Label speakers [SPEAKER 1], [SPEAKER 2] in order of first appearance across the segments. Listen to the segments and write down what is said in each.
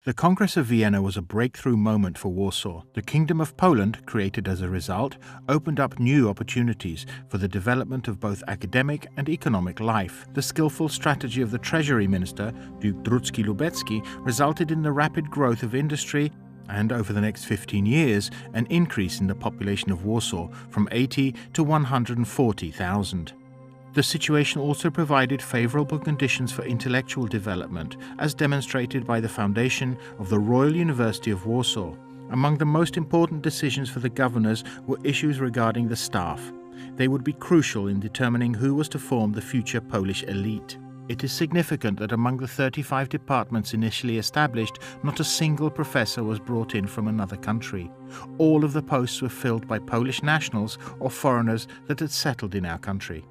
[SPEAKER 1] The Congress of Vienna was a breakthrough moment for Warsaw. The Kingdom of Poland, created as a result, opened up new opportunities for the development of both academic and economic life. The skillful strategy of the Treasury Minister, Duke Drucki-Lubecki, resulted in the rapid growth of industry and, over the next 15 years, an increase in the population of Warsaw from 80 to 140,000. The situation also provided favorable conditions for intellectual development, as demonstrated by the foundation of the Royal University of Warsaw. Among the most important decisions for the governors were issues regarding the staff. They would be crucial in determining who was to form the future Polish elite. It is significant that among the 35 departments initially established, not a single professor was brought in from another country. All of the posts were filled by Polish nationals or foreigners that had settled in our country.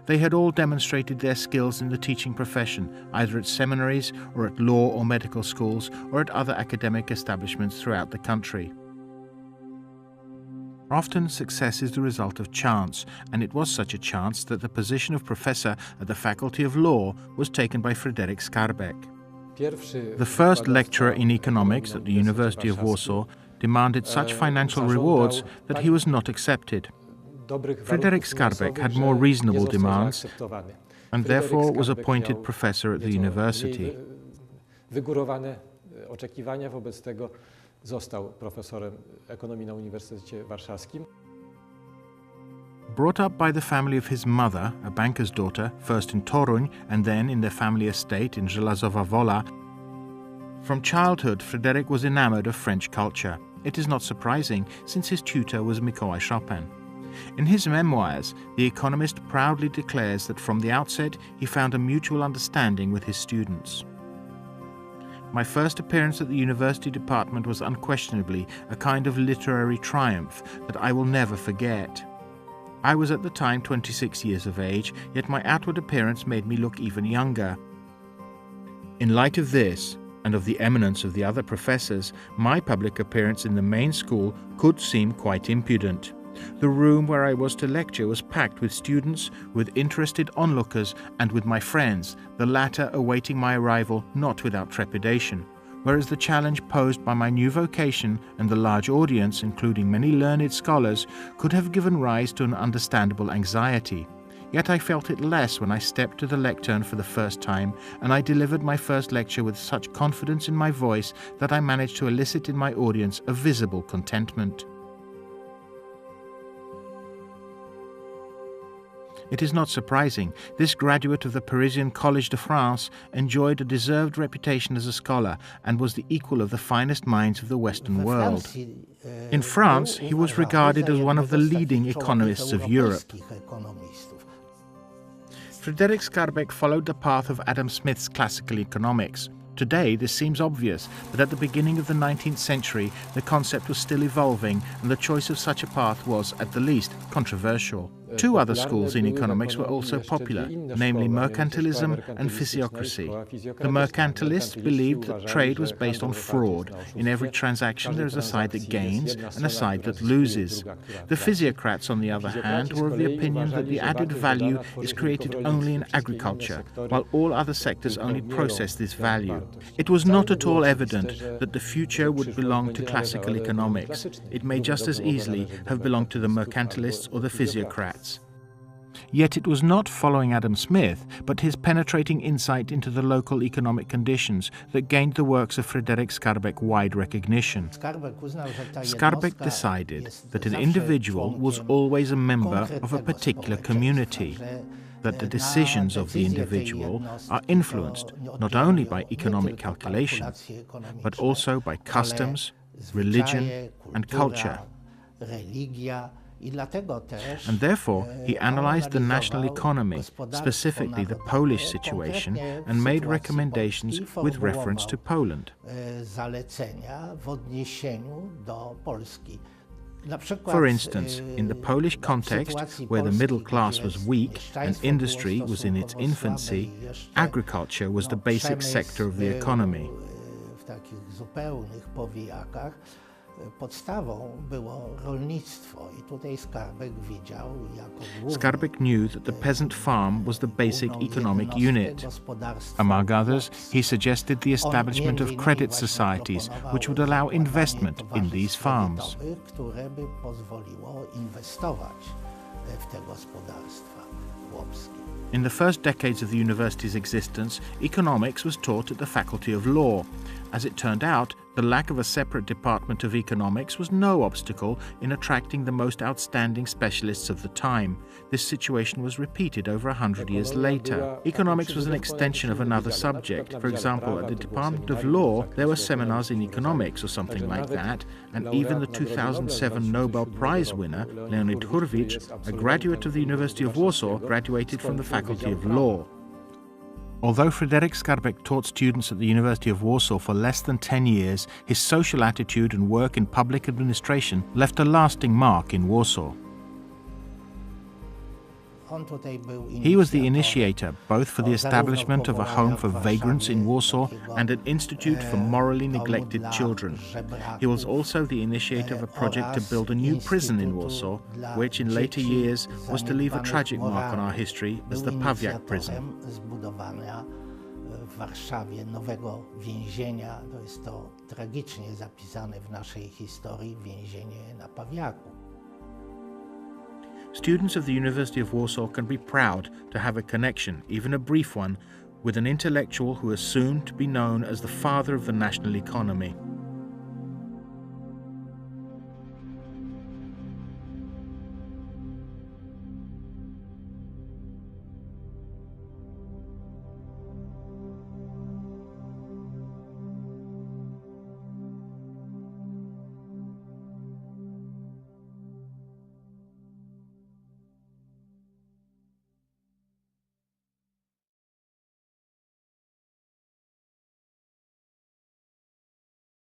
[SPEAKER 1] They had all demonstrated their skills in the teaching profession, either at seminaries or at law or medical schools or at other academic establishments throughout the country. Often success is the result of chance, and it was such a chance that the position of professor at the Faculty of Law was taken by Fryderyk Skarbek. The first lecturer in economics at the University of Warsaw demanded such financial rewards that he was not accepted. Fryderyk Skarbek had more reasonable demands and therefore was appointed professor at the university. Brought up by the family of his mother, a banker's daughter, first in Toruń and then in their family estate in Żelazowa Wola, from childhood Fryderyk was enamored of French culture. It is not surprising, since his tutor was Mikołaj Chopin. In his memoirs, the economist proudly declares that from the outset he found a mutual understanding with his students. My first appearance at the university department was unquestionably a kind of literary triumph that I will never forget. I was at the time 26 years of age, yet my outward appearance made me look even younger. In light of this, and of the eminence of the other professors, my public appearance in the main school could seem quite impudent. The room where I was to lecture was packed with students, with interested onlookers, and with my friends, the latter awaiting my arrival not without trepidation, whereas the challenge posed by my new vocation and the large audience, including many learned scholars, could have given rise to an understandable anxiety. Yet I felt it less when I stepped to the lectern for the first time, and I delivered my first lecture with such confidence in my voice that I managed to elicit in my audience a visible contentment. It is not surprising, this graduate of the Parisian Collège de France enjoyed a deserved reputation as a scholar and was the equal of the finest minds of the Western world. In France, he was regarded as one of the leading economists of Europe. Fryderyk Skarbek followed the path of Adam Smith's classical economics. Today, this seems obvious, but at the beginning of the 19th century, the concept was still evolving, and the choice of such a path was, at the least, controversial. Two other schools in economics were also popular, namely mercantilism and physiocracy. The mercantilists believed that trade was based on fraud. In every transaction there is a side that gains and a side that loses. The physiocrats, on the other hand, were of the opinion that the added value is created only in agriculture, while all other sectors only process this value. It was not at all evident that the future would belong to classical economics. It may just as easily have belonged to the mercantilists or the physiocrats. Yet it was not following Adam Smith, but his penetrating insight into the local economic conditions that gained the works of Fryderyk Skarbek wide recognition. Skarbek decided that an individual was always a member of a particular community, that the decisions of the individual are influenced not only by economic calculation, but also by customs, religion, and culture. And therefore, he analyzed the national economy, specifically the Polish situation, and made recommendations with reference to Poland. For instance, in the Polish context, where the middle class was weak and industry was in its infancy, agriculture was the basic sector of the economy.
[SPEAKER 2] Podstawą było rolnictwo i tutaj Skarbek widział jako główny.
[SPEAKER 1] Skarbek knew that the peasant farm was the basic economic unit. Among others, he suggested the establishment of credit societies which would allow investment in these farms.
[SPEAKER 2] Które by pozwoliło inwestować w te gospodarstwa chłopskie.
[SPEAKER 1] In the first decades of the university's existence, economics was taught at the Faculty of Law. As it turned out, the lack of a separate department of economics was no obstacle in attracting the most outstanding specialists of the time. This situation was repeated over 100 years later. Economics was an extension of another subject. For example, at the Department of Law, there were seminars in economics or something like that, and even the 2007 Nobel Prize winner, Leonid Hurwicz, a graduate of the University of Warsaw, graduated from the Faculty of Law. Although Fryderyk Skarbek taught students at the University of Warsaw for less than 10 years, his social attitude and work in public administration left a lasting mark in Warsaw. He was the initiator both for the establishment of a home for vagrants in Warsaw and an institute for morally neglected children. He was also the initiator of a project to build a new prison in Warsaw, which in later years was to leave a tragic mark on our history as the Pawiak prison.
[SPEAKER 2] W Warszawie nowego więzienia, to jest to tragicznie zapisane w naszej historii więzienie na Pawiaku.
[SPEAKER 1] Students of the University of Warsaw can be proud to have a connection, even a brief one, with an intellectual who is soon to be known as the father of the national economy.